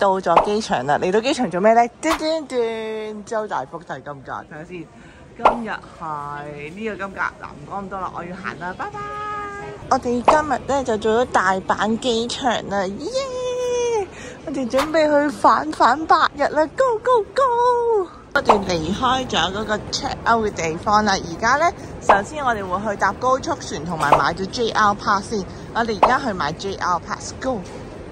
到咗機場啦！嚟到機場做咩咧？端端端，周大福睇金價，睇下先。今日係呢個金價，嗱唔講咁多啦，我要行啦，拜拜。我哋今日咧就做咗大阪機場啦，耶！我哋準備去返8日啦 ，Go Go Go！ 我哋離開咗嗰個 check out 嘅地方啦，而家咧首先我哋會去搭高速船同埋買咗 JR Pass 先。我哋而家去買 JR Pass，Go！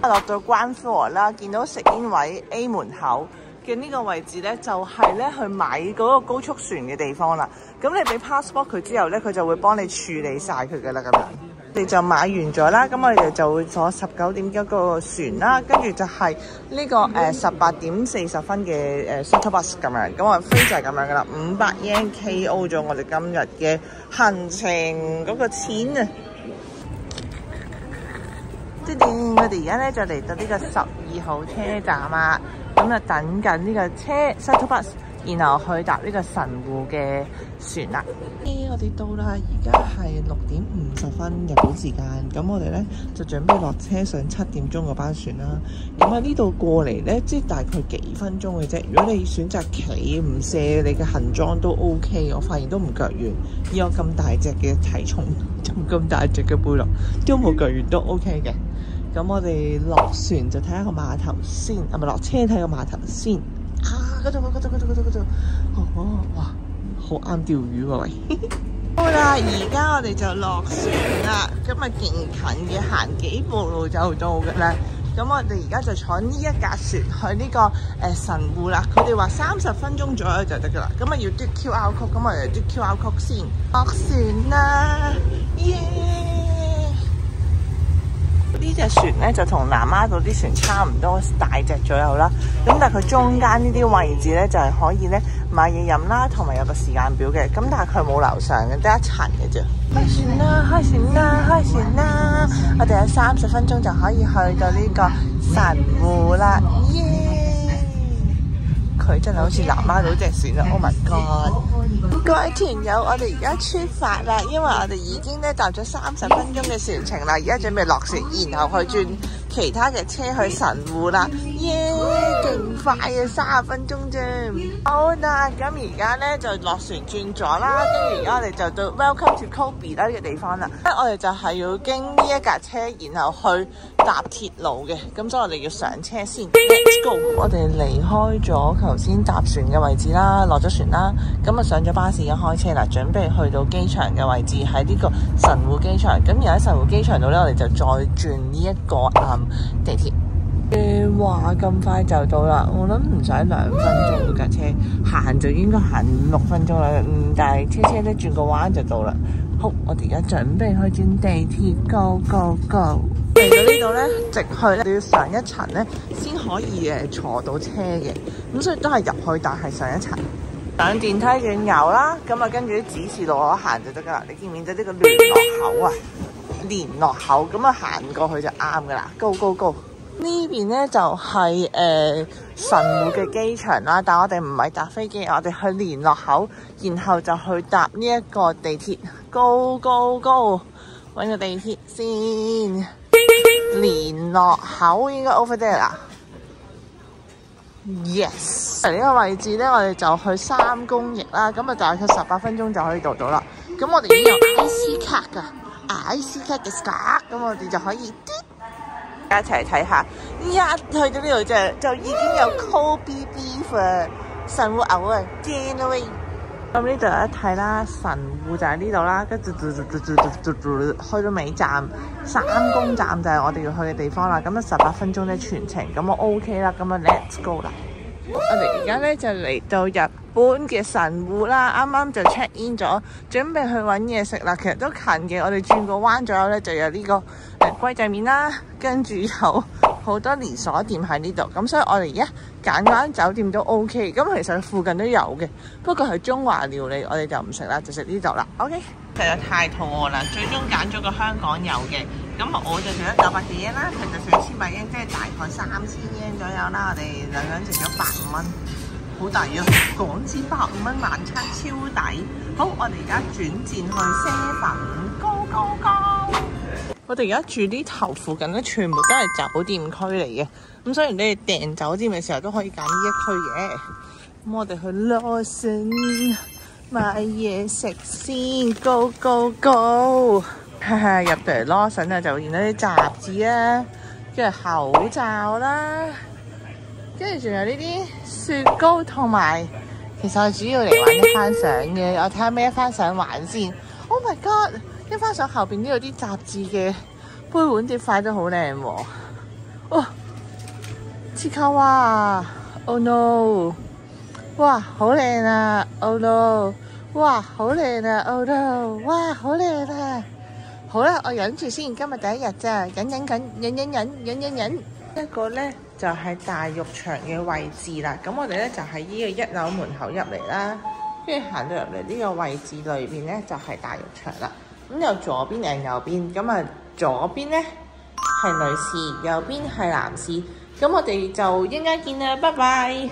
落到關floor啦，見到食煙位 A 門口嘅呢個位置咧，就係咧去買嗰個高速船嘅地方啦。咁你俾 passport 佢之後咧，佢就會幫你處理晒佢噶啦咁樣。我哋就買完咗啦，咁我哋就會坐19點嗰個船啦，跟住就係呢個18點40分嘅shuttle bus 咁樣。咁我飛就係咁樣噶啦，500 yen KO 咗我哋今日嘅行程嗰個錢啊！我哋而家咧就嚟到呢個12號車站啊，咁就等緊呢個車 shuttle bus， 然後去搭呢個神戶嘅船啦。我哋到啦，而家係6點50分日本時間，咁我哋咧就準備落車上7點鐘嗰班船啦。咁啊呢度過嚟咧，即係大概幾分鐘嘅啫。如果你選擇企唔卸你嘅行裝都 OK， 我發現都唔腳軟。以我咁大隻嘅體重，咁大隻嘅背囊，都冇腳軟都 OK 嘅。咁我哋落船就睇下個碼頭先，係咪落車睇個碼頭先？啊，嗰度，哇，好啱釣魚喎喂！好啦，而家我哋就落船啦，今日勁近嘅，行幾步路就到㗎啦。咁我哋而家就坐呢一架船去呢個神戶啦。佢哋話30分鐘左右就得㗎啦。咁啊要嘟 QR code， 咁我哋嘟 QR code 先。落船啦，耶！呢隻船咧就同南丫島啲船差唔多大隻左右啦，咁但係佢中間呢啲位置咧就係可以咧買嘢飲啦，同埋有個時間表嘅，咁但係佢冇樓上嘅，得一層嘅啫。開船啦！開船啦！開船啦！我哋有30分鐘就可以去到呢個神戶啦，耶！佢真係好似南丫島隻船啊 ！Oh my god！ 各位團友，我哋而家出發啦，因為我哋已經咧搭咗30分鐘嘅船程啦，而家準備落船，然後去轉其他嘅車去神戶啦，耶！勁快啊，30分鐘啫。好啦，咁而家咧就落船轉咗啦，跟住而家我哋就到 Welcome to Kobe 啦呢個地方啦。我哋就係要經呢一架車，然後去搭鐵路嘅，咁所以我哋要上車先。Let's go！ 我哋離開咗頭先搭船嘅位置啦，落咗船啦，咁啊上咗巴士，而家開車啦，準備去到機場嘅位置，喺呢個神戶機場。咁而喺神戶機場度咧，我哋就再轉呢一個地鐵。話咁快就到啦，我諗唔使2分鐘架車，行就應該行5-6分鐘啦。但係車咧轉個彎就到啦。好，我哋而家準備去轉地鐵 ，Go Go Go！ 嚟到呢度咧，直去咧，你要上一層咧先可以坐到車嘅，咁所以都係入去，但係上一層。上電梯轉右啦，咁啊跟住啲指示路我行就得噶啦。你見唔見到呢個聯絡口啊？聯絡口咁啊行過去就啱噶啦。Go Go Go！ 呢邊咧就係神戶嘅機場啦，但我哋唔係搭飛機，我哋去聯絡口，然後就去搭呢一個地鐵。Go Go Go！ 搵個地鐵先。聯絡口應該 over there 啦。Yes， 呢個位置咧，我哋就去3公益啦，咁啊大概18分鐘就可以到啦。咁我哋已經有 IC 卡噶，IC 卡嘅卡，咁我哋就可以一齊睇下。一去到呢度就已經有 Kobe beef 啊，神戶牛啊，正啦喂！咁呢度有一睇啦，神戶就喺呢度啦，跟住去到尾站3公站就係我哋要去嘅地方啦。咁啊18分鐘咧全程，咁我 OK 啦，咁啊 Let's go 啦！我哋而家咧就嚟到日本嘅神戶啦，啱啱就 check in 咗，準備去揾嘢食啦。其實都近嘅，我哋轉個彎左右咧就有呢個龜仔麵啦，跟住有好多連鎖店喺呢度，咁所以我哋而家揀間酒店都 OK。咁其實附近都有嘅，不過係中華料理，我哋就唔食啦，就食呢度啦。OK， 實在太肚餓啦，最終揀咗個香港有嘅，咁我就食咗900幾yen啦，佢就食咗1100yen，即係大概3000yen左右啦。我哋兩個人食咗150蚊，好抵啊！港紙150蚊晚餐超抵。好，我哋而家轉戰去7-Go Go Go！我哋而家住呢頭附近咧，全部都係酒店區嚟嘅。咁所以你哋訂酒店嘅時候都可以揀呢一區嘅。咁我哋去 Lawson 買嘢食先 ，Go Go Go！ 入到嚟 Lawson 啊，就會見到啲雜誌啦，跟住口罩啦，跟住仲有呢啲雪糕同埋。其實我主要嚟玩一番相嘅，我睇下咩一番相玩先。Oh my god！ 一番相後邊都有啲雜誌嘅杯碗碟筷都好靚喎。哦，切卡哇 ！Oh no！ 哇，好靚啊 ！Oh no！ 哇，好靚啊 ！Oh no！ 哇，好靚啊！好啦，我忍住先，今日第一日咋，忍。一個咧就係大浴場嘅位置啦。咁我哋咧就喺呢個1樓門口入嚟啦，跟住行到入嚟呢個位置裏邊咧就係大浴場啦。咁有左邊定右邊？咁啊左邊咧係女士，右邊係男士。咁我哋就應該見啦，拜拜。